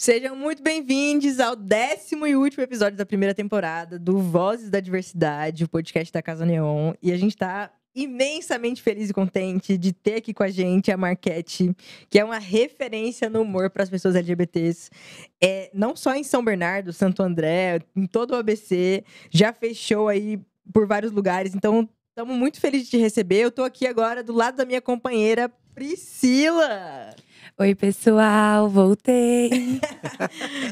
Sejam muito bem-vindos ao 10º e último episódio da primeira temporada do Vozes da Diversidade, o podcast da Casa Neon. E a gente tá imensamente feliz e contente de ter aqui com a gente a Marquete, que é uma referência no humor para as pessoas LGBTs. Não só em São Bernardo, Santo André, em todo o ABC, já fez show aí por vários lugares. Então, estamos muito felizes de te receber. Eu tô aqui agora do lado da minha companheira, Priscila. Oi, pessoal, voltei.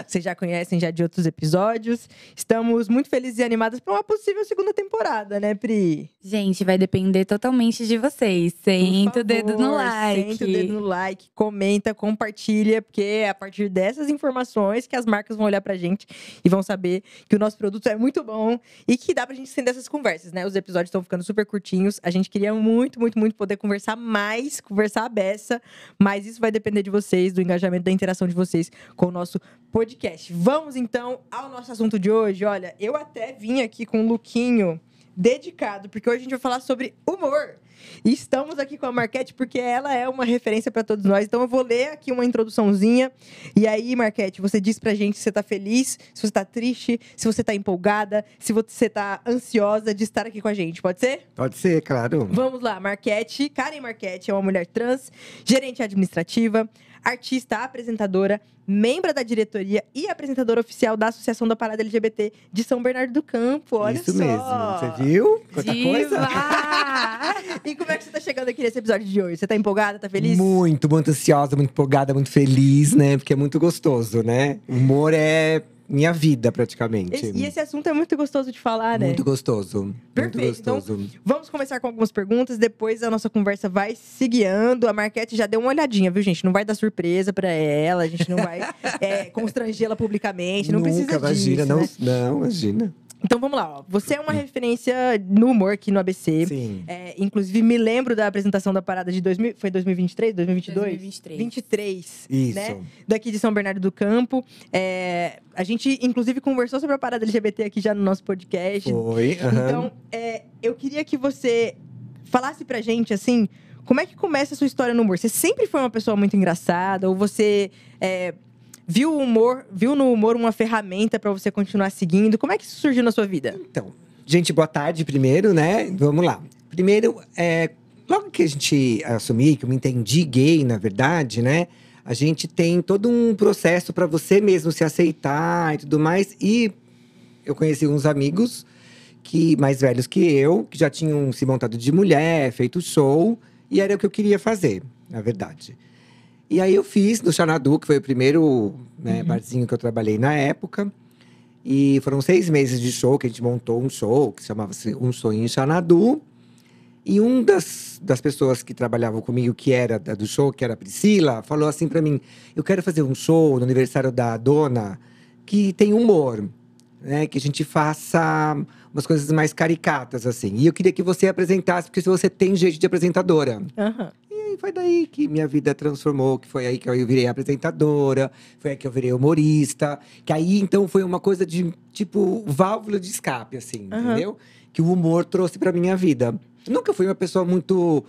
Vocês já conhecem já de outros episódios. Estamos muito felizes e animadas para uma possível segunda temporada, né, Pri? Gente, vai depender totalmente de vocês. Senta o dedo no like. Senta o dedo no like, comenta, compartilha, porque é a partir dessas informações que as marcas vão olhar pra gente e vão saber que o nosso produto é muito bom e que dá pra gente estender essas conversas, né? Os episódios estão ficando super curtinhos. A gente queria muito poder conversar mais, conversar a beça, mas isso vai depender de vocês, do engajamento, da interação de vocês com o nosso podcast. Vamos, então, ao nosso assunto de hoje. Olha, eu até vim aqui com um lookinho dedicado, porque hoje a gente vai falar sobre humor. E estamos aqui com a Marquete porque ela é uma referência para todos nós. Então eu vou ler aqui uma introduçãozinha. E aí, Marquete, você diz pra gente se você tá feliz, se você tá triste, se você tá empolgada, se você tá ansiosa de estar aqui com a gente. Pode ser? Pode ser, claro. Vamos lá, Marquete. Karen Marquete é uma mulher trans, gerente administrativa, artista, apresentadora, membro da diretoria e apresentadora oficial da Associação da Parada LGBT de São Bernardo do Campo. Olha Isso só. mesmo. Você viu? Quanta coisa? E como é que você tá chegando aqui nesse episódio de hoje? Você tá empolgada, tá feliz? Muito ansiosa, muito empolgada, muito feliz, né? Porque é muito gostoso, né? O humor é minha vida, praticamente. E esse assunto é muito gostoso de falar, né? Muito gostoso. Perfeito. Muito gostoso. Então, vamos começar com algumas perguntas, depois a nossa conversa vai se guiando. A Marquete já deu uma olhadinha, viu, gente? Não vai dar surpresa pra ela, a gente não vai constrangê-la publicamente, não precisa imagina, disso, não, imagina. Então vamos lá, ó. Você é uma referência no humor aqui no ABC. Sim. Inclusive, me lembro da apresentação da parada de 2023, 2022? 2023. 23, Isso. né? Daqui de São Bernardo do Campo. A gente, inclusive, conversou sobre a parada LGBT aqui já no nosso podcast. Foi, Então, eu queria que você falasse pra gente, assim, como é que começa a sua história no humor? Você sempre foi uma pessoa muito engraçada? Ou você viu no humor uma ferramenta pra você continuar seguindo? Como é que isso surgiu na sua vida? Então, gente, boa tarde primeiro, né? Vamos lá. Primeiro, logo que a gente assumir, que eu me entendi gay, na verdade, né? A gente tem todo um processo para você mesmo se aceitar e tudo mais. E eu conheci uns amigos mais velhos que eu, que já tinham se montado de mulher, feito show. E era o que eu queria fazer, na verdade. E aí eu fiz no Xanadu, que foi o primeiro barzinho que eu trabalhei na época. E foram 6 meses de show, que a gente montou um show, que chamava-se Um Sonho em Xanadu. E das pessoas que trabalhavam comigo, que era do show, que era a Priscila, falou assim pra mim: eu quero fazer um show no aniversário da dona que tem humor, né? Que a gente faça umas coisas mais caricatas, assim. E eu queria que você apresentasse, porque se você tem jeito de apresentadora. Aham. E foi daí que minha vida transformou, que foi aí que eu virei apresentadora, foi aí que eu virei humorista. Que aí, então, foi uma coisa de, tipo, válvula de escape, assim, entendeu? Que o humor trouxe pra minha vida. Nunca fui uma pessoa muito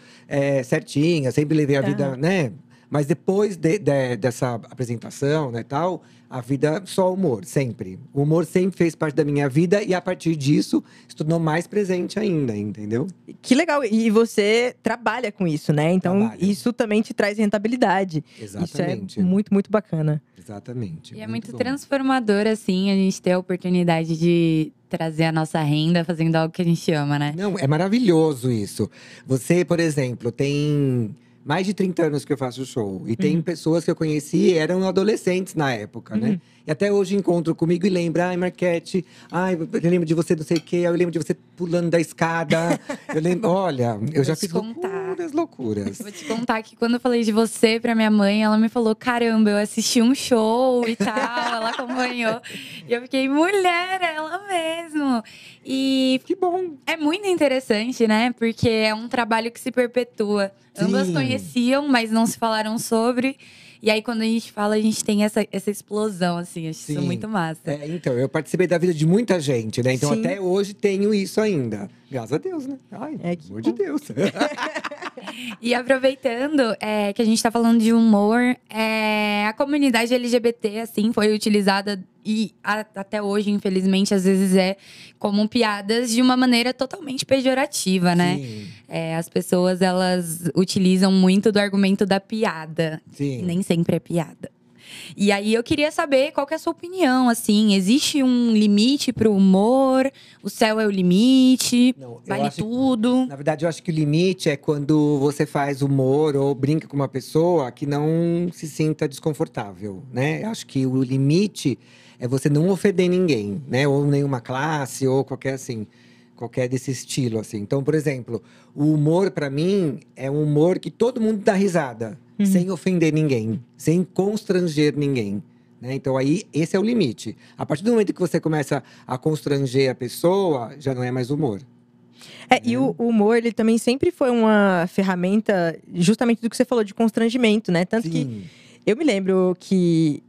certinha, sempre levei a vida, né? Mas depois dessa apresentação, né, tal, a vida só humor, sempre. O humor sempre fez parte da minha vida e a partir disso se tornou mais presente ainda, entendeu? Que legal. E você trabalha com isso, né? Então, Trabalho. isso também te traz rentabilidade. Exatamente. Isso é muito bacana. Exatamente. E é muito bom. transformador, assim, a gente ter a oportunidade de trazer a nossa renda fazendo algo que a gente ama, né? Não, é maravilhoso isso. Você, por exemplo, tem mais de 30 anos que eu faço show. E tem pessoas que eu conheci eram adolescentes na época, né? E até hoje encontram comigo e lembram: ai, Marquete, ai, eu lembro de você não sei o quê, eu lembro de você pulando da escada. Eu lembro, olha, eu já fiz loucuras. Vou te contar que quando eu falei de você pra minha mãe, ela me falou: caramba, eu assisti um show e tal, ela acompanhou. E eu fiquei: mulher, é ela mesmo. E Que bom. é muito interessante, né? Porque é um trabalho que se perpetua. Ambas Sim. conheciam, mas não se falaram sobre. E aí, quando a gente fala, a gente tem essa explosão, assim. Acho isso Sim. muito massa. Então, eu participei da vida de muita gente, né? Então, Sim. até hoje tenho isso ainda. Graças a Deus, né? Ai, Que amor de Deus. E aproveitando que a gente tá falando de humor, a comunidade LGBT, assim, foi utilizada e até hoje, infelizmente, às vezes como piadas de uma maneira totalmente pejorativa, né? Sim. As pessoas, elas utilizam muito do argumento da piada. Sim. E nem sempre é piada. E aí eu queria saber qual que é a sua opinião, assim, existe um limite pro humor? O céu é o limite? Não, Vale tudo? Na verdade, eu acho que o limite é quando você faz humor ou brinca com uma pessoa que não se sinta desconfortável, né? Eu acho que o limite é você não ofender ninguém, né? Ou nenhuma classe, ou qualquer desse estilo, assim. Então, por exemplo, o humor, pra mim, é um humor que todo mundo dá risada. Sem ofender ninguém, sem constranger ninguém. Né? Então, aí, esse é o limite. A partir do momento que você começa a constranger a pessoa, já não é mais humor. E o humor, ele também sempre foi uma ferramenta, justamente do que você falou, de constrangimento, né? Tanto que eu me lembro que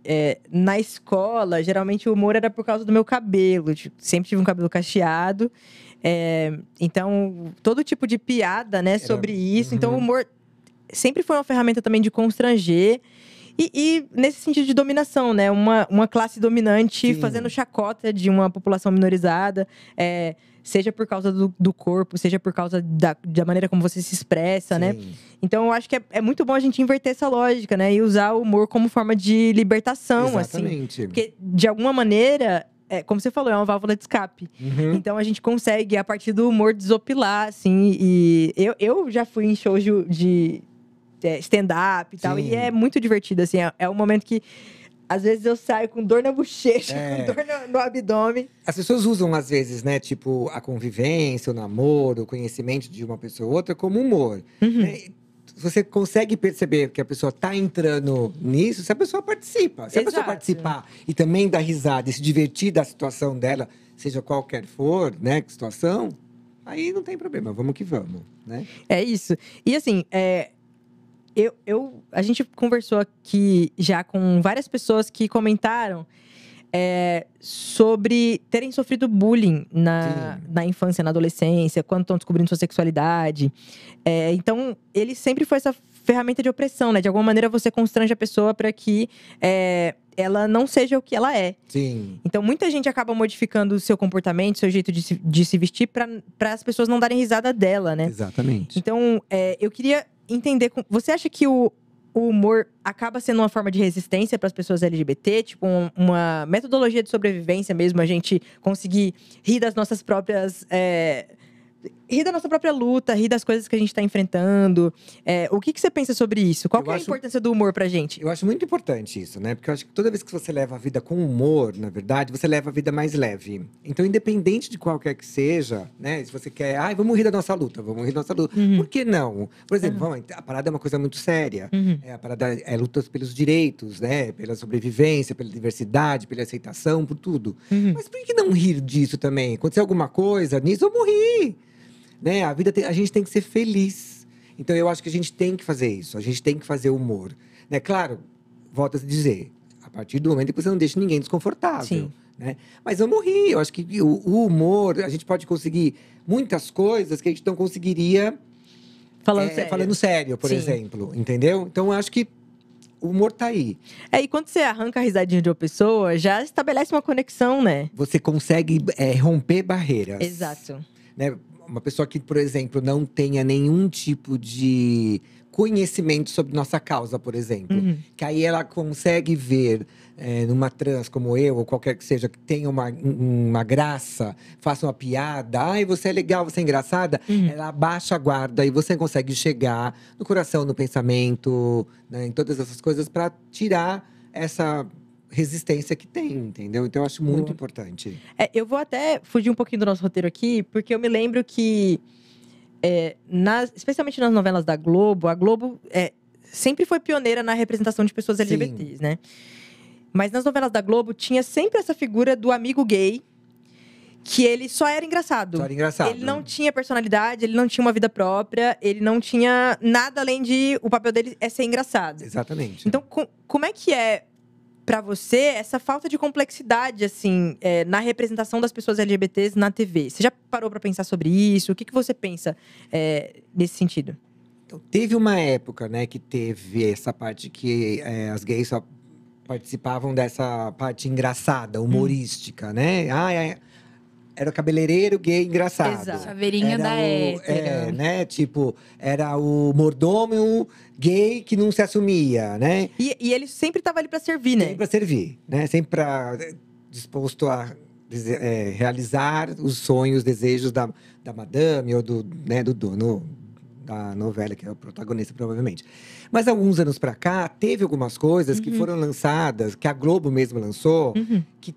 na escola, geralmente o humor era por causa do meu cabelo. Sempre tive um cabelo cacheado. Então, todo tipo de piada, né, sobre isso. Então, o humor sempre foi uma ferramenta também de constranger. E nesse sentido de dominação, né? Uma classe dominante fazendo chacota de uma população minorizada. Seja por causa do corpo, seja por causa da maneira como você se expressa, né? Então, eu acho que é muito bom a gente inverter essa lógica, né? E usar o humor como forma de libertação, Exatamente. assim. Porque, de alguma maneira… como você falou, é uma válvula de escape. Então, a gente consegue, a partir do humor, desopilar, assim. E eu já fui em shows de stand-up e tal. E é muito divertido, assim. É um momento que, às vezes, eu saio com dor na bochecha, com dor no abdômen. As pessoas usam, às vezes, né? Tipo, a convivência, o namoro, o conhecimento de uma pessoa ou outra como humor. Você consegue perceber que a pessoa tá entrando nisso se a pessoa participa. Se a pessoa participar e também dar risada e se divertir da situação dela, seja qualquer for, né, que situação, aí não tem problema, vamos que vamos, né? É isso. E assim, a gente conversou aqui já com várias pessoas que comentaram sobre terem sofrido bullying na infância, na adolescência, quando estão descobrindo sua sexualidade. Então, ele sempre foi essa ferramenta de opressão, né? De alguma maneira, você constrange a pessoa para que ela não seja o que ela é. Sim. Então, muita gente acaba modificando o seu comportamento, seu jeito de se vestir, para as pessoas não darem risada dela, né? Exatamente. Então, eu queria entender… Você acha que o humor acaba sendo uma forma de resistência para as pessoas LGBT? Tipo, uma metodologia de sobrevivência mesmo, a gente conseguir rir das nossas próprias… rir da nossa própria luta, rir das coisas que a gente está enfrentando. O que você pensa sobre isso? Qual que é a importância do humor pra gente? Eu acho muito importante isso, né? Porque eu acho que toda vez que você leva a vida com humor, na verdade, você leva a vida mais leve. Então, independente de qualquer que seja, né? Se você quer, vamos rir da nossa luta, vamos rir da nossa luta. Por que não? Por exemplo, a parada é uma coisa muito séria. A parada é luta pelos direitos, né? Pela sobrevivência, pela diversidade, pela aceitação, por tudo. Mas por que não rir disso também? Acontecer alguma coisa nisso, vamos rir! Né? A gente tem que ser feliz. Então, eu acho que a gente tem que fazer isso. A gente tem que fazer humor. Né? Claro, volto a dizer, a partir do momento que você não deixa ninguém desconfortável. Né? Mas vamos rir. Eu acho que o humor, a gente pode conseguir muitas coisas que a gente não conseguiria… Falando sério, por exemplo. Entendeu? Então, eu acho que o humor tá aí. E quando você arranca a risadinha de uma pessoa, já estabelece uma conexão, né? Você consegue romper barreiras. Exato. Né? Uma pessoa que, por exemplo, não tenha nenhum tipo de conhecimento sobre nossa causa, por exemplo. Que aí ela consegue ver numa trans como eu, ou qualquer que seja, que tenha uma graça, faça uma piada. Ai, você é legal, você é engraçada. Ela abaixa a guarda e você consegue chegar no coração, no pensamento, né, em todas essas coisas para tirar essa resistência que tem, entendeu? Então, eu acho muito importante. Eu vou até fugir um pouquinho do nosso roteiro aqui, porque eu me lembro que, especialmente nas novelas da Globo, a Globo sempre foi pioneira na representação de pessoas LGBTs, né? Mas nas novelas da Globo, tinha sempre essa figura do amigo gay, que ele só era engraçado. Só era engraçado. Ele não tinha personalidade, ele não tinha uma vida própria, ele não tinha nada além de… O papel dele é ser engraçado. Exatamente. Então, como é que pra você, essa falta de complexidade, assim, na representação das pessoas LGBTs na TV? Você já parou pra pensar sobre isso? O que você pensa nesse sentido? Então, teve uma época, né, que teve essa parte que as gays só participavam dessa parte engraçada, humorística, né? Era o cabeleireiro gay engraçado. Exato. Chaveirinho Era da hétero. né? Tipo, era o mordomo gay que não se assumia, né? E ele sempre tava ali pra servir, né? Sempre para servir, né? Sempre disposto a realizar os sonhos, os desejos da madame ou do dono da novela, que é o protagonista, provavelmente. Mas alguns anos para cá, teve algumas coisas que foram lançadas, que a Globo mesmo lançou, que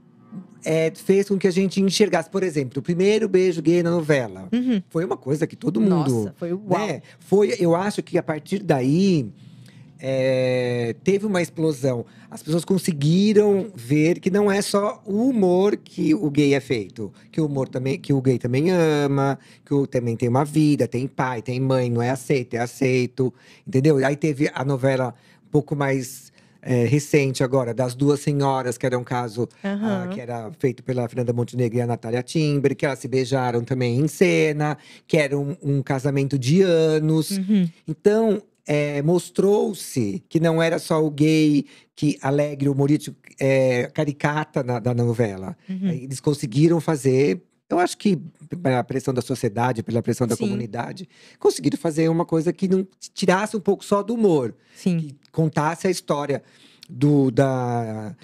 fez com que a gente enxergasse. Por exemplo, o primeiro beijo gay na novela. Foi uma coisa que todo mundo… Nossa, foi uau. né? Eu acho que a partir daí… teve uma explosão. As pessoas conseguiram ver que não é só o humor que o gay é feito, que o humor também, que o gay também ama, que também tem uma vida, tem pai, tem mãe, não é aceito, é aceito, entendeu? Aí teve a novela um pouco mais recente agora, das Duas Senhoras, que era um caso que era feito pela Fernanda Montenegro e a Natália Timber, que elas se beijaram também em cena, que era um casamento de anos. Então, mostrou-se que não era só o gay que alegre, humorístico, caricata da novela. Eles conseguiram fazer, eu acho que pela pressão da sociedade, pela pressão da Sim. comunidade, conseguiram fazer uma coisa que não tirasse um pouco só do humor. Sim, Que contasse a história do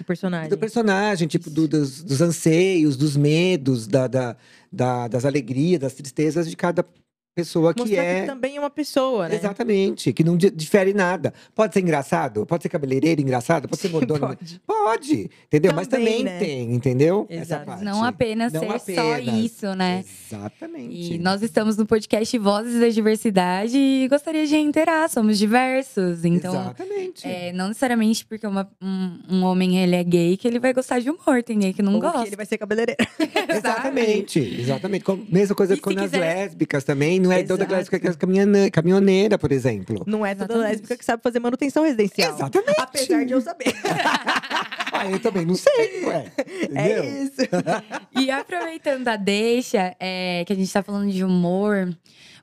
personagem. personagem, tipo, dos anseios, dos medos, das alegrias, das tristezas de cada pessoa que Mostrar é… que também é uma pessoa, né? Exatamente, que não difere nada. Pode ser engraçado, pode ser cabeleireiro engraçado, pode ser mordomo. Pode. Entendeu? Mas Também, também né? tem, entendeu? Essa Exato. parte. Não apenas Não ser só apenas. isso, né? Exatamente. E nós estamos no podcast Vozes da Diversidade e gostaria de reiterar, somos diversos. Então, Exatamente. não necessariamente porque um homem ele é gay que ele vai gostar de humor. Tem gay que não Ou gosta. que ele vai ser cabeleireiro. Exatamente. Mesma coisa E se com as quiser- lésbicas também. Não é toda Exato. lésbica que é caminhoneira, por exemplo. Não é toda Exatamente. lésbica que sabe fazer manutenção residencial. Exatamente. Apesar de eu saber. Eu também não sei, ué. Entendeu? É isso. E aproveitando a deixa, que a gente tá falando de humor,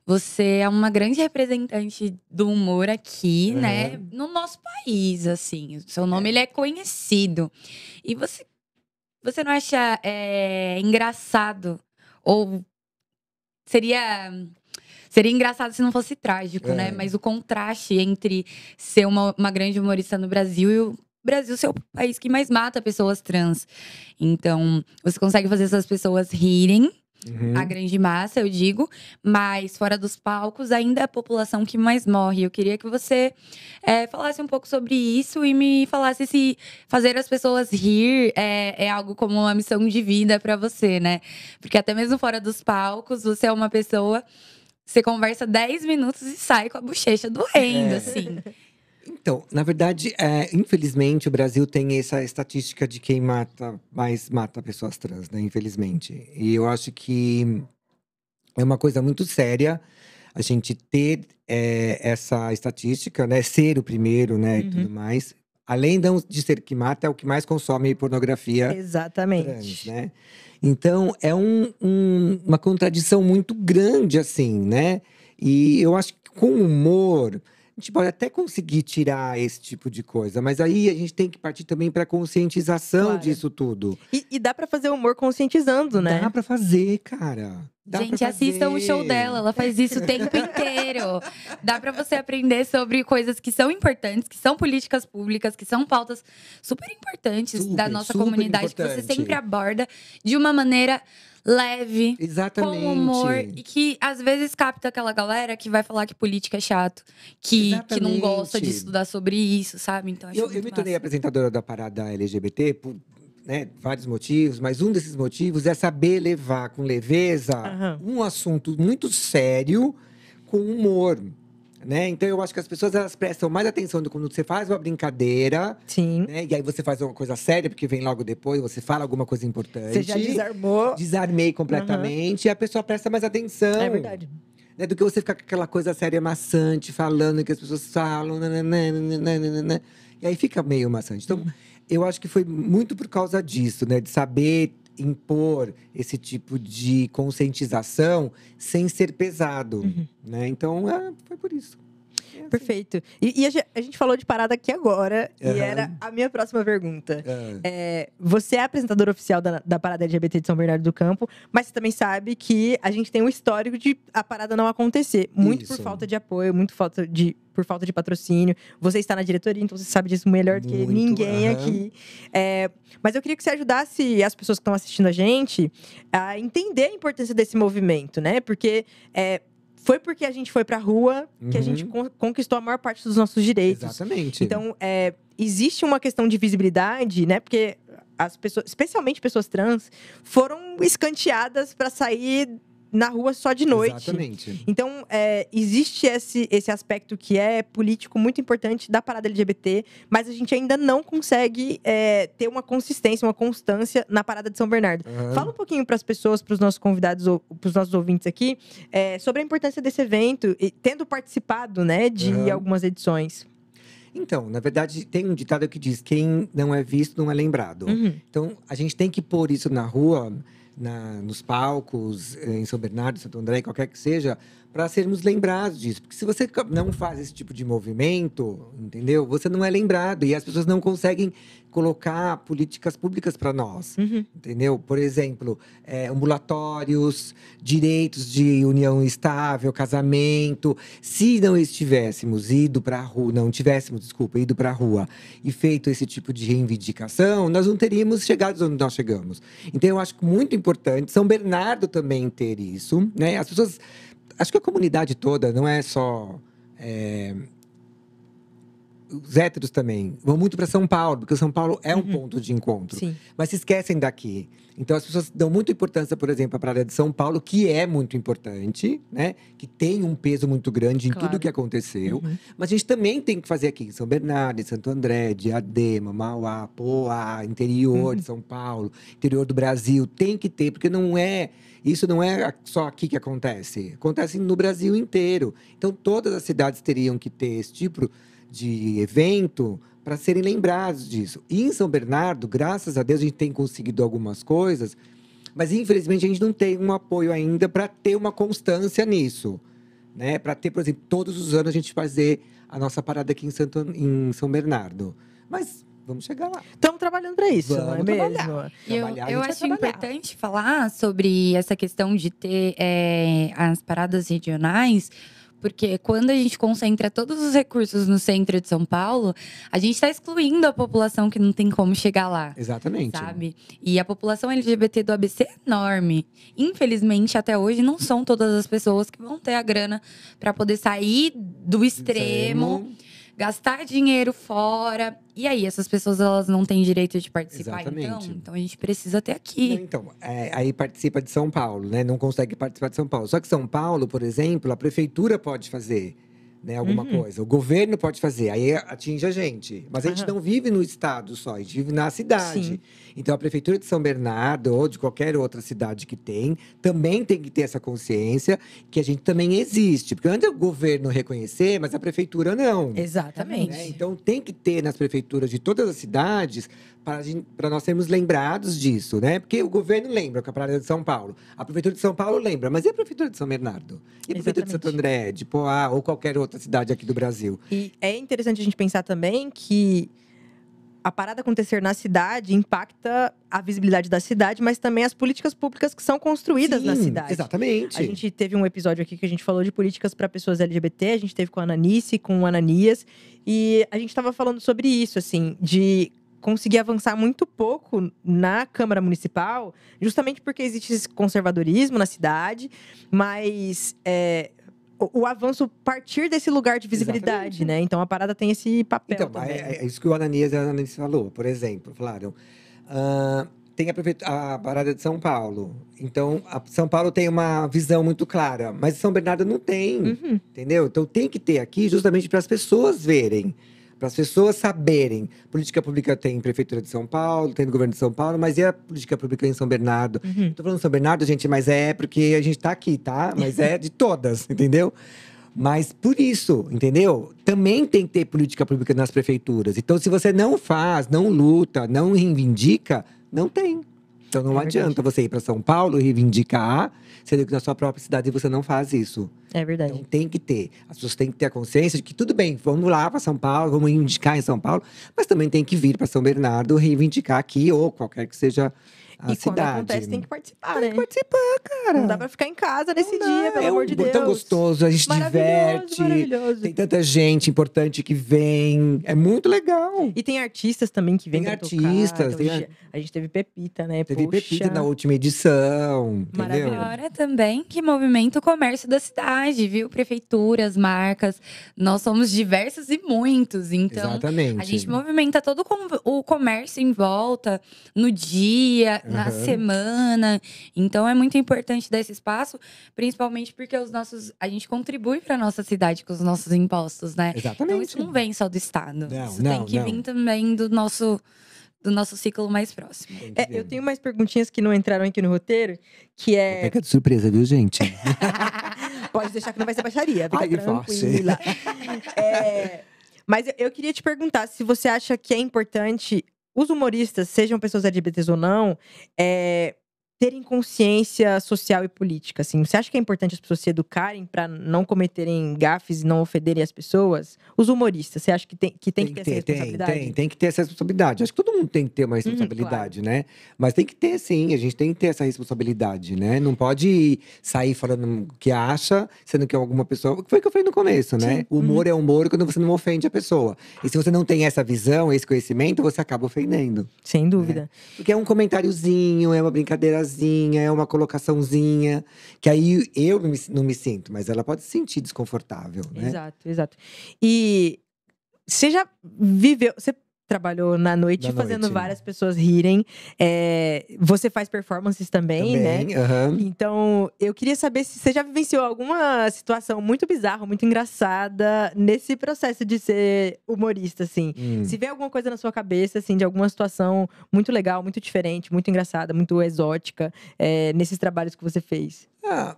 você é uma grande representante do humor aqui, né? No nosso país, assim. O seu nome ele é conhecido. E você não acha engraçado? Ou seria engraçado se não fosse trágico, né? Mas o contraste entre ser uma grande humorista no Brasil e o Brasil ser o país que mais mata pessoas trans. Então, você consegue fazer essas pessoas rirem, a grande massa, eu digo, mas fora dos palcos, ainda é a população que mais morre. Eu queria que você falasse um pouco sobre isso e me falasse se fazer as pessoas rir é algo como uma missão de vida pra você, né? Porque até mesmo fora dos palcos, você é uma pessoa… Você conversa 10 minutos e sai com a bochecha doendo, assim. Então, na verdade, infelizmente, o Brasil tem essa estatística de quem mais mata pessoas trans, né? Infelizmente. E eu acho que é uma coisa muito séria a gente ter essa estatística, né? Ser o primeiro, né? E tudo mais. Além de ser que mata, é o que mais consome pornografia Exatamente. trans, né? Então, é uma contradição muito grande, assim, né? E eu acho que com humor, a gente pode até conseguir tirar esse tipo de coisa. Mas aí a gente tem que partir também para conscientização Claro. disso tudo. E dá pra fazer humor conscientizando, né? Dá pra fazer, cara. Dá Gente, pra assistam o fazer. show dela. Ela faz isso o tempo inteiro. Dá pra você aprender sobre coisas que são importantes, que são políticas públicas, que são pautas super importantes da nossa super comunidade, que você importante. sempre aborda de uma maneira leve, Exatamente. com humor, e que às vezes capta aquela galera que vai falar que política é chato, que não gosta de Exatamente. estudar sobre isso, sabe? Então, acho Eu muito me tornei massa. apresentadora da parada LGBT por vários motivos, mas um desses motivos é saber levar com leveza um assunto muito sério com humor, né? Então eu acho que as pessoas elas prestam mais atenção quando você faz uma brincadeira, Sim. né? E aí você faz uma coisa séria, porque vem logo depois, você fala alguma coisa importante. Você já desarmou. Desarmei completamente e a pessoa presta mais atenção. É verdade. Né, do que você ficar com aquela coisa séria maçante, falando que as pessoas falam, nananana, e aí fica meio maçante. Então, eu acho que foi muito por causa disso, né? De saber impor esse tipo de conscientização sem ser pesado, né? Então, foi por isso. Perfeito. E a gente falou de parada aqui agora, e Aham. era a minha próxima pergunta. Você é apresentadora oficial da parada LGBT de São Bernardo do Campo, mas você também sabe que a gente tem um histórico de a parada não acontecer. Muito por Isso. falta de apoio, por falta de patrocínio. Você está na diretoria, então você sabe disso melhor do que Muito, ninguém aham. aqui. Mas eu queria que você ajudasse as pessoas que estão assistindo a gente a entender a importância desse movimento, né? Porque foi porque a gente foi pra rua que a gente conquistou a maior parte dos nossos direitos. Exatamente. Então, existe uma questão de visibilidade, né? Porque as pessoas, especialmente pessoas trans, foram escanteadas para sair na rua só de noite. Exatamente. Então, existe esse aspecto que é político muito importante da parada LGBT, mas a gente ainda não consegue ter uma consistência, uma constância na parada de São Bernardo. Aham. Fala um pouquinho para as pessoas, para os nossos convidados, para os nossos ouvintes aqui, sobre a importância desse evento, e tendo participado, né, de Aham. algumas edições. Então, na verdade, tem um ditado que diz: quem não é visto não é lembrado. Uhum. Então, a gente tem que pôr isso na rua, nos palcos, em São Bernardo, Santo André, qualquer que seja, para sermos lembrados disso. Porque se você não faz esse tipo de movimento, entendeu? Você não é lembrado e as pessoas não conseguem colocar políticas públicas para nós, entendeu? Por exemplo, ambulatórios, direitos de união estável, casamento. Se não estivéssemos ido para a rua, ido para a rua e feito esse tipo de reivindicação, nós não teríamos chegado onde nós chegamos. Então, eu acho muito importante São Bernardo também ter isso, né? As pessoas, acho que a comunidade toda, não é só os héteros também, vão muito para São Paulo, porque São Paulo é um ponto de encontro. Sim. Mas se esquecem daqui. Então, as pessoas dão muita importância, por exemplo, à Praia de São Paulo, que é muito importante, né? Que tem um peso muito grande em Claro. tudo que aconteceu. Mas a gente também tem que fazer aqui em São Bernardo, em Santo André, Diadema, Mauá, Poá, interior de São Paulo, interior do Brasil. Tem que ter, porque isso não é só aqui que acontece. Acontece no Brasil inteiro. Então, todas as cidades teriam que ter esse tipo de evento para serem lembrados disso. E em São Bernardo, graças a Deus, a gente tem conseguido algumas coisas, mas infelizmente a gente não tem um apoio ainda para ter uma constância nisso, né? Para ter, por exemplo, todos os anos a gente fazer a nossa parada aqui em São Bernardo. Mas vamos chegar lá. Estamos trabalhando para isso, não é Vamos mesmo? trabalhar. Eu Trabalhar, a gente vai acho trabalhar. importante falar sobre essa questão de ter as paradas regionais, porque quando a gente concentra todos os recursos no centro de São Paulo, a gente está excluindo a população que não tem como chegar lá. Exatamente. Sabe? E a população LGBT do ABC é enorme. Infelizmente, até hoje, não são todas as pessoas que vão ter a grana para poder sair do extremo, gastar dinheiro fora. E aí, essas pessoas elas não têm direito de participar, Exatamente. então a gente precisa ter Não, aqui. então, aí participa de São Paulo, né? Não consegue participar de São Paulo. Só que São Paulo, por exemplo, a prefeitura pode fazer, né, alguma coisa. O governo pode fazer, aí atinge a gente. Mas a gente não vive no estado só, a gente vive na cidade. Sim. Então, a prefeitura de São Bernardo, ou de qualquer outra cidade que também tem que ter essa consciência que a gente também existe. Porque antes o governo reconhecer, mas a prefeitura não. Exatamente. Né? Então, tem que ter nas prefeituras de todas as cidades para nós sermos lembrados disso, né? Porque o governo lembra com a Praia de São Paulo. A Prefeitura de São Paulo lembra, mas e a Prefeitura de São Bernardo? E a Prefeitura de Santo André, de Poá, ou qualquer outra cidade aqui do Brasil? E é interessante a gente pensar também que a parada acontecer na cidade impacta a visibilidade da cidade, mas também as políticas públicas que são construídas na Sim, cidade. Exatamente. A gente teve um episódio aqui que a gente falou de políticas para pessoas LGBT, a gente teve com a Ananice, com o Ananias, e a gente estava falando sobre isso, assim, de conseguir avançar muito pouco na Câmara Municipal, justamente porque existe esse conservadorismo na cidade, mas o avanço partir desse lugar de visibilidade, Exatamente. né? Então a parada tem esse papel Então, também. é isso que o Ananias e a Ananice falou. Por exemplo, falaram… tem a Parada de São Paulo. Então, São Paulo tem uma visão muito clara. Mas São Bernardo não tem, entendeu? Então, tem que ter aqui justamente para as pessoas verem. Para as pessoas saberem. Política pública tem Prefeitura de São Paulo, tem no Governo de São Paulo. Mas e a política pública em São Bernardo? Estou falando São Bernardo, gente, mas é porque a gente está aqui, tá? Mas é de todas, entendeu? Mas por isso, entendeu? Também tem que ter política pública nas prefeituras. Então, se você não faz, não luta, não reivindica, não tem. Então não É adianta você ir para São Paulo e reivindicar, sendo que na sua própria cidade você não faz isso. É verdade. Então tem que ter. As pessoas têm que ter a consciência de que tudo bem, vamos lá para São Paulo, vamos reivindicar em São Paulo, mas também tem que vir para São Bernardo reivindicar aqui ou qualquer que seja a E quando cidade. acontece, tem que participar, Tem né? que participar, cara. Não dá pra ficar em casa nesse Não dia, dá. pelo É amor de Deus. tão gostoso, a gente diverte. Maravilhoso. Tem tanta gente importante que vem. É muito legal. E tem artistas também que vêm Tem pra tocar. artistas, Então, tem a gente teve Pepita, né? Teve Poxa. Pepita na última edição, entendeu? Maravilhoso. Agora também que movimenta o comércio da cidade, viu? Prefeituras, marcas. Nós somos diversos e muitos. Então, Exatamente. a gente movimenta todo o comércio em volta, no dia, na Aham. semana. Então, é muito importante dar esse espaço, principalmente porque a gente contribui para nossa cidade com os nossos impostos, né? Exatamente. Então, isso não vem só do Estado. Não, isso não, tem que não. vir também do nosso ciclo mais próximo. Tem que É, ver. eu tenho mais perguntinhas que não entraram aqui no roteiro, que é. Pega de surpresa, viu, gente? Pode deixar que não vai ser baixaria, fica Ai, que tranquila. Mas eu queria te perguntar se você acha que é importante os humoristas, sejam pessoas LGBTs ou não, terem consciência social e política, assim. Você acha que é importante as pessoas se educarem para não cometerem gafes e não ofenderem as pessoas? Os humoristas, você acha que tem que ter essa responsabilidade? Tem que ter essa responsabilidade. Acho que todo mundo tem que ter uma responsabilidade, né? Mas tem que ter, sim. A gente tem que ter essa responsabilidade, né? Não pode sair falando o que acha, sendo que alguma pessoa… Foi o que eu falei no começo, né? Sim. O humor é humor quando você não ofende a pessoa. E se você não tem essa visão, esse conhecimento, você acaba ofendendo. Sem dúvida. Porque é um comentáriozinho, é uma brincadeirazinha, é uma colocaçãozinha. Que aí eu não me sinto, mas ela pode se sentir desconfortável, né? Exato, exato. E você já viveu… Você trabalhou na noite Na fazendo noite. várias pessoas rirem. Você faz performances também, né? aham. Então, eu queria saber se você já vivenciou alguma situação muito bizarra, muito engraçada nesse processo de ser humorista, assim. Se vê alguma coisa na sua cabeça, assim, de alguma situação muito legal, muito diferente, muito engraçada, muito exótica, nesses trabalhos que você fez. Ah,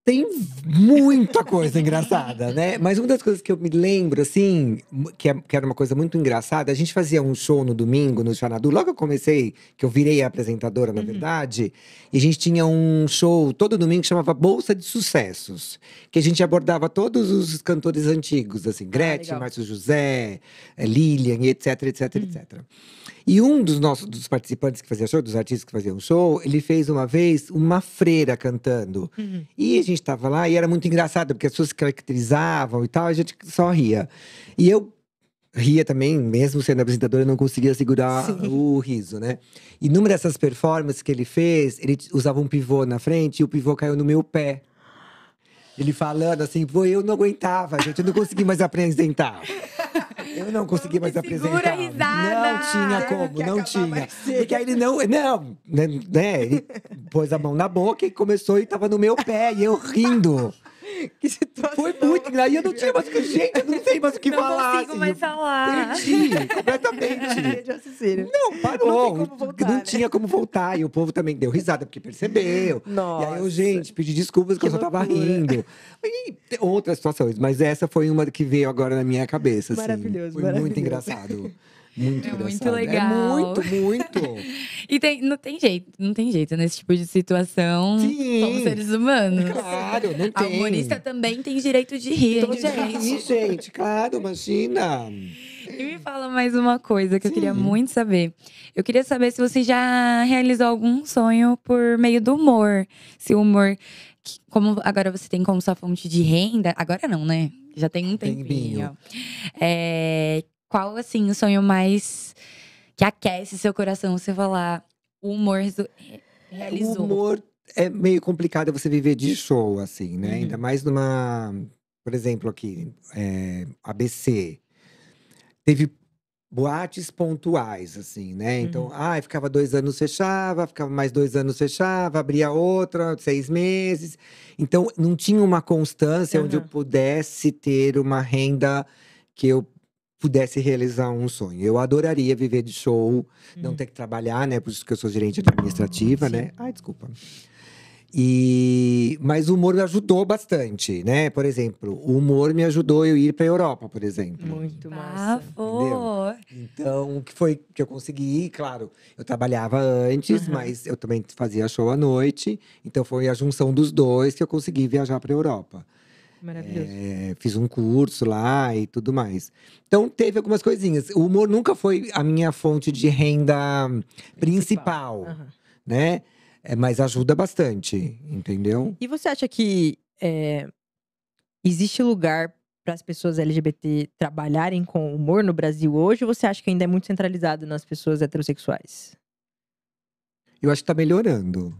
tem muita coisa engraçada, né? Mas uma das coisas que eu me lembro, assim, que era uma coisa muito engraçada, a gente fazia um show no domingo, no Xanadu, logo que eu comecei, que eu virei a apresentadora, na verdade, e a gente tinha um show todo domingo que chamava Bolsa de Sucessos, que a gente abordava todos os cantores antigos, assim, Gretchen, legal. Márcio José, Lilian, e etc, etc, etc. E um dos participantes que fazia show, dos artistas que faziam show, ele fez uma vez uma freira cantando. E a gente tava lá e era muito engraçado, porque as pessoas se caracterizavam e tal, a gente só ria. E eu ria também, mesmo sendo apresentadora, eu não conseguia segurar o riso, né? E numa dessas performances que ele fez, ele usava um pivô na frente e o pivô caiu no meu pé. Ele falando assim, pô, eu não aguentava, gente, eu não consegui mais apresentar. Eu não consegui mais Segura apresentar. a risada. Não tinha Teve como, que não acabar tinha. mais cedo. Porque aí ele não, né? Ele pôs a mão na boca e começou e tava no meu pé, e eu rindo. Que situação. Foi muito engraçado. E eu não tinha mais o que, gente, eu não sei mais o que Não falar. consigo assim, mais eu falar. Perdi completamente. De raciocínio. Não, parou. Não tem como voltar, Não né? tinha como voltar. E o povo também deu risada, porque percebeu. Nossa. E aí eu, gente, pedi desculpas que eu só tava loucura. rindo. E tem outras situações, mas essa foi uma que veio agora na minha cabeça. Assim. Maravilhoso, Foi muito maravilhoso. engraçado. Muito É engraçado. muito legal. É muito. E não tem jeito nesse tipo de situação. Sim. Somos seres humanos. Claro, não A tem. humorista também tem direito de rir, hein, gente? Sim, gente, claro, imagina. E me fala mais uma coisa que eu queria Sim. muito saber. Eu queria saber se você já realizou algum sonho por meio do humor. Se o humor, como agora você tem como sua fonte de renda, agora não, né? Já tem um tempinho. Qual, assim, o sonho mais que aquece seu coração? Você falar, o humor realizou. O humor é meio complicado você viver de show, assim, né? Ainda mais numa… Por exemplo, aqui, ABC. Teve boates pontuais, assim, né? Então, ficava 2 anos, fechava. Ficava mais 2 anos, fechava. Abria outra, 6 meses. Então, não tinha uma constância onde eu pudesse ter uma renda que eu pudesse realizar um sonho. Eu adoraria viver de show, não ter que trabalhar, né? Por isso que eu sou gerente administrativa, né? Ai, desculpa. Mas o humor me ajudou bastante, né? Por exemplo, o humor me ajudou eu ir para a Europa, por exemplo. Muito massa. Bafo. Boa. Então, o que foi que eu consegui, claro, eu trabalhava antes, mas eu também fazia show à noite. Então foi a junção dos dois que eu consegui viajar para a Europa. Maravilhoso. Fiz um curso lá e tudo mais. Então teve algumas coisinhas. O humor nunca foi a minha fonte de renda principal, Aham. né? Mas ajuda bastante, entendeu? E você acha que existe lugar para as pessoas LGBT trabalharem com humor no Brasil hoje? Ou você acha que ainda é muito centralizado nas pessoas heterossexuais? Eu acho que tá melhorando.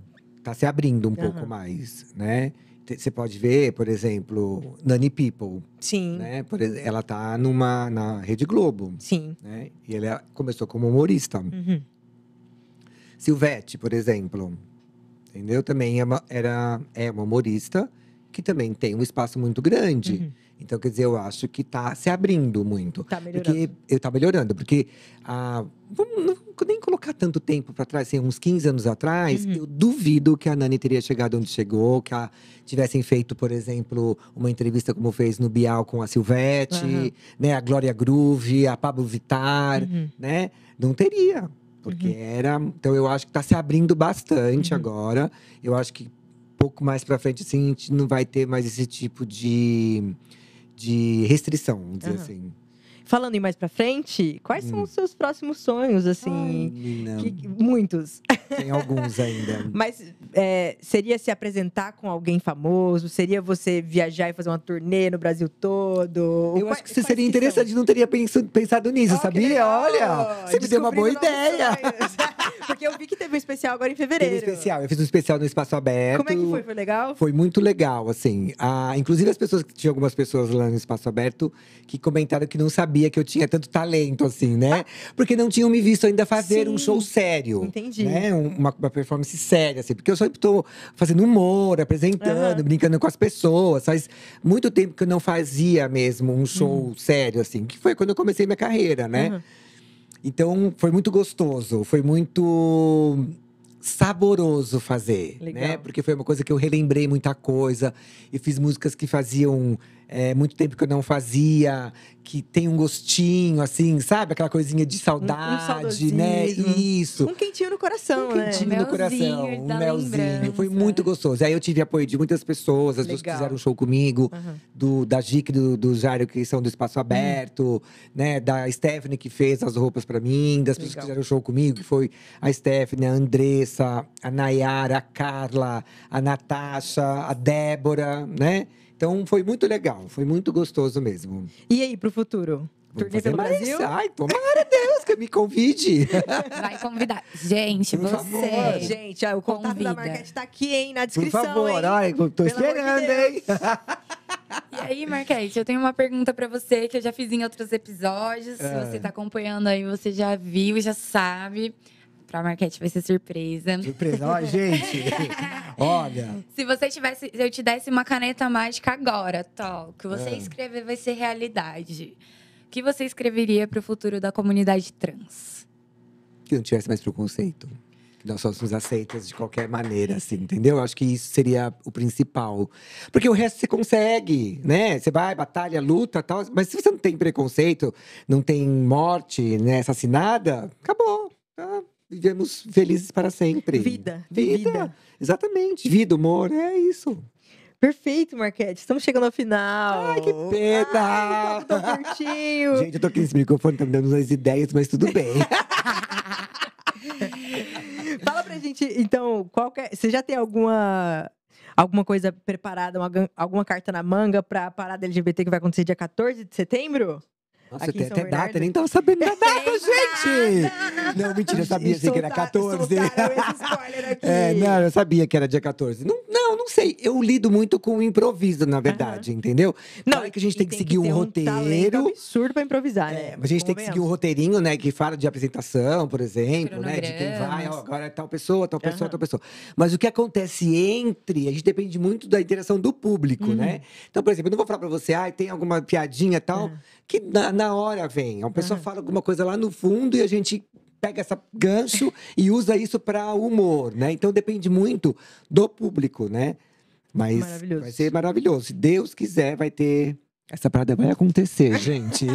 Tá se abrindo um pouco Aham. mais, né? Você pode ver, por exemplo, Nani People, Sim, né? Ela tá na Rede Globo, sim. né? E ela começou como humorista. Uhum. Silvete, por exemplo, entendeu? Também é uma humorista que também tem um espaço muito grande. Uhum. Então, quer dizer, eu acho que tá se abrindo muito. Tá melhorando. Tá melhorando, porque vamos não nem colocar tanto tempo para trás, assim, uns 15 anos atrás, eu duvido que a Nani teria chegado onde chegou, que tivessem feito, por exemplo, uma entrevista como fez no Bial com a Silvete, né? A Glória Groove, a Pablo Vittar, né? Não teria. Porque Então, eu acho que tá se abrindo bastante agora. Eu acho que pouco mais pra frente, assim, a gente não vai ter mais esse tipo de restrição, vamos dizer assim. Falando em mais pra frente, quais são os seus próximos sonhos, assim? Ai, menina, Muitos. tem alguns ainda. Mas seria se apresentar com alguém famoso? Seria você viajar e fazer uma turnê no Brasil todo? Eu acho que seria interessante, não teria pensado nisso, sabia? Olha, você me deu uma boa ideia. Porque eu vi que teve um especial agora em Teve fevereiro. especial, eu fiz um especial no Espaço Aberto. Como é que foi? Foi legal? Foi muito legal, assim. Inclusive, tinha algumas pessoas lá no Espaço Aberto que comentaram que não sabia que eu tinha tanto talento, assim, né? Porque não tinham me visto ainda fazer um show sério. Entendi. Né? Uma performance séria, assim. Porque eu sempre tô fazendo humor, apresentando, brincando com as pessoas. Faz muito tempo que eu não fazia mesmo um show sério, assim. Que foi quando eu comecei minha carreira, né? Então, foi muito gostoso. Foi muito saboroso fazer, Legal. né? Porque foi uma coisa que eu relembrei muita coisa. E fiz músicas que faziam muito tempo que eu não fazia. Que tem um gostinho, assim, sabe? Aquela coisinha de saudade, né? saudosismo. Isso. Um quentinho no coração, Um quentinho né? no coração, melzinho um da melzinho. lembrança. Foi muito gostoso. Aí eu tive apoio de muitas pessoas, as pessoas que Legal. fizeram um show comigo, da Gic, do Jairo, que são do Espaço Aberto, né? Da Stephanie, que fez as roupas pra mim, das pessoas que Legal. fizeram um show comigo, que foi a Stephanie, a Andressa, a Nayara, a Carla, a Natasha, a Débora, né? Então foi muito legal, foi muito gostoso mesmo. E aí, pro futuro? Vamos Turnê fazer pelo mais. Brasil? Ai, tomara Deus que me convide. Vai convidar. Gente, Por você. favor. Gente, o contato da Convida. Marquete tá aqui, hein? Na Por descrição, favor, hein? olha, eu tô Pelo amor de esperando, Deus. hein? E aí, Marquete, eu tenho uma pergunta pra você que eu já fiz em outros episódios. Se você tá acompanhando aí, você já viu, já sabe. Pra Marquete vai ser surpresa. Surpresa, ó, gente. Olha. Se eu te desse uma caneta mágica agora, Tó, o que você escrever vai ser realidade. O que você escreveria pro futuro da comunidade trans? Que não tivesse mais preconceito. Que nós fôssemos aceitas de qualquer maneira, assim, entendeu? Acho que isso seria o principal. Porque o resto você consegue, né? Você vai, batalha, luta e tal. Mas se você não tem preconceito, não tem morte, né, assassinada, acabou. Tá? Vivemos felizes para sempre. Vida. Exatamente. Vida, humor, é isso. Perfeito, Marquete. Estamos chegando ao final. Ai, que pena! Ai, o papo tão curtinho. Gente, eu tô aqui nesse microfone, tá me dando umas ideias, mas tudo bem. Fala pra gente, então, você já tem alguma coisa preparada, alguma carta na manga pra parada LGBT que vai acontecer dia 14 de setembro? Nossa, Aqui em tem São até Bernardo? data, nem tava sabendo da data, Tem gente! Não, mentira, eu sabia assim, que era 14. Soltaram esse spoiler aqui. Não, eu sabia que era dia 14. Não sei. Eu lido muito com o improviso, na verdade, entendeu? Não, Claro que a gente tem que seguir ter um talento roteiro. absurdo pra improvisar, né? Mas a gente tem que seguir um roteirinho, né? Que fala de apresentação, por exemplo, né? De quem vai, Cronogramas. agora é tal pessoa, tal pessoa, tal pessoa. Mas o que acontece a gente depende muito da interação do público, né? Então, por exemplo, eu não vou falar pra você, tem alguma piadinha e tal, que na hora vem. Uma pessoa fala alguma coisa lá no fundo e a gente pega esse gancho e usa isso para humor, né? Então depende muito do público, né? Mas Maravilhoso. vai ser maravilhoso. Se Deus quiser, vai ter Essa parada vai acontecer, gente.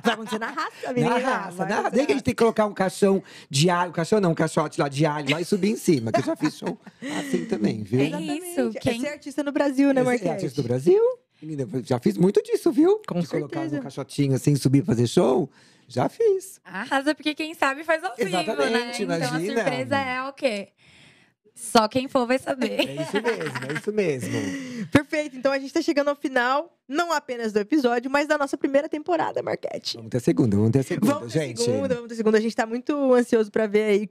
Vai acontecer na raça, menina. Na raça, Vai na raça. acontecer Nem que a gente tem que colocar um caixão de alho. Caixão não, um caixote lá de alho lá e subir em cima. Que eu já fiz show assim também, viu? É Exatamente. isso, É ser artista no Brasil, né, É Marquete? artista do Brasil? Menina, eu já fiz muito disso, viu? Com de colocar certeza. um caixotinho assim, subir e fazer show. Já fiz. Arrasa, porque quem sabe faz ao vivo, né? Exatamente, Então a imagina. surpresa é o quê? Só quem for vai saber. É isso mesmo, é isso mesmo. Perfeito. Então a gente tá chegando ao final, não apenas do episódio, mas da nossa primeira temporada, Marquete. Vamos ter segunda, Vamos ter gente. segunda, vamos ter segunda. A gente tá muito ansioso pra ver aí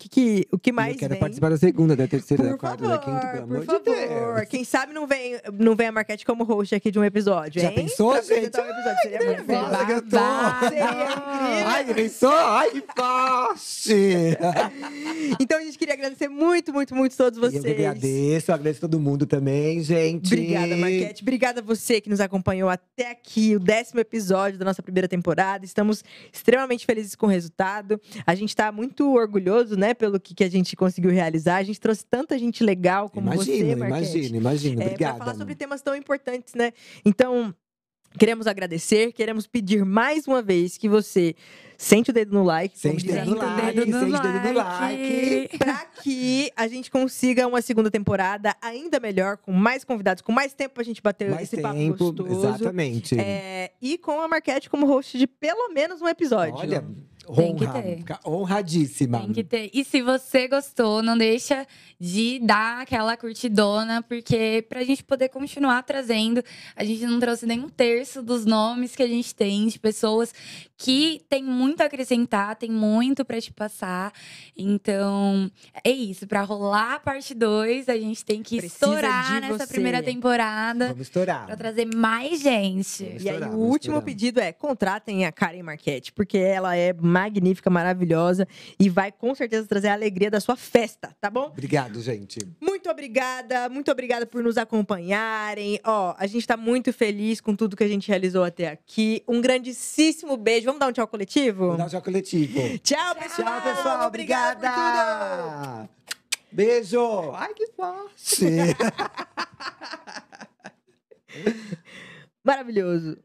o que mais Eu quero vem. participar da segunda, da terceira, da Por quarta, favor, da quinta, pelo amor por de favor. Deus. Quem sabe não vem a Marquete como host aqui de um episódio, Já hein? pensou, Pra gente? apresentar um episódio. Seria Ai, muito nervosa bom. que eu tô. Babado. Seria incrível. Ai, que pensou? Ai, que forte! Então a gente queria agradecer muito, muito, muito todos E vocês. eu que agradeço todo mundo também, gente. Obrigada, Marquete. Obrigada a você que nos acompanhou até aqui, o 10º episódio da nossa primeira temporada. Estamos extremamente felizes com o resultado. A gente está muito orgulhoso, né, pelo que a gente conseguiu realizar. A gente trouxe tanta gente legal como você, Marquete. Imagino. Para Obrigada. falar sobre temas tão importantes, né? Então, queremos agradecer, queremos pedir mais uma vez que você sente o dedo no like, como Sente o diz dedo no a like, Antonella, sente o dedo no like. para que a gente consiga uma segunda temporada ainda melhor, com mais convidados, com mais tempo pra gente bater Mais esse papo tempo, gostoso. exatamente. E com a Marquete como host de pelo menos um episódio. Olha, Tem que honra, ter. fica honradíssima. Tem que ter. E se você gostou, não deixa de dar aquela curtidona, porque pra gente poder continuar trazendo, a gente não trouxe nem um terço dos nomes que a gente tem de pessoas que tem muito a acrescentar, tem muito pra te passar. Então, é isso. Pra rolar a parte 2, a gente tem que Precisa estourar de nessa você. primeira temporada Vamos estourar. pra trazer mais gente. Vamos E aí, estourar, o vamos último estourar. pedido é: contratem a Karen Marquete, porque ela é magnífica, maravilhosa e vai com certeza trazer a alegria da sua festa, tá bom? Obrigado, gente. Muito obrigada por nos acompanharem. Ó, a gente tá muito feliz com tudo que a gente realizou até aqui. Um grandíssimo beijo. Vamos dar um tchau coletivo? Vou dar um tchau coletivo. Tchau, pessoal! Tchau, pessoal. Obrigada por tudo! Obrigada. Beijo. Ai, que forte. Maravilhoso.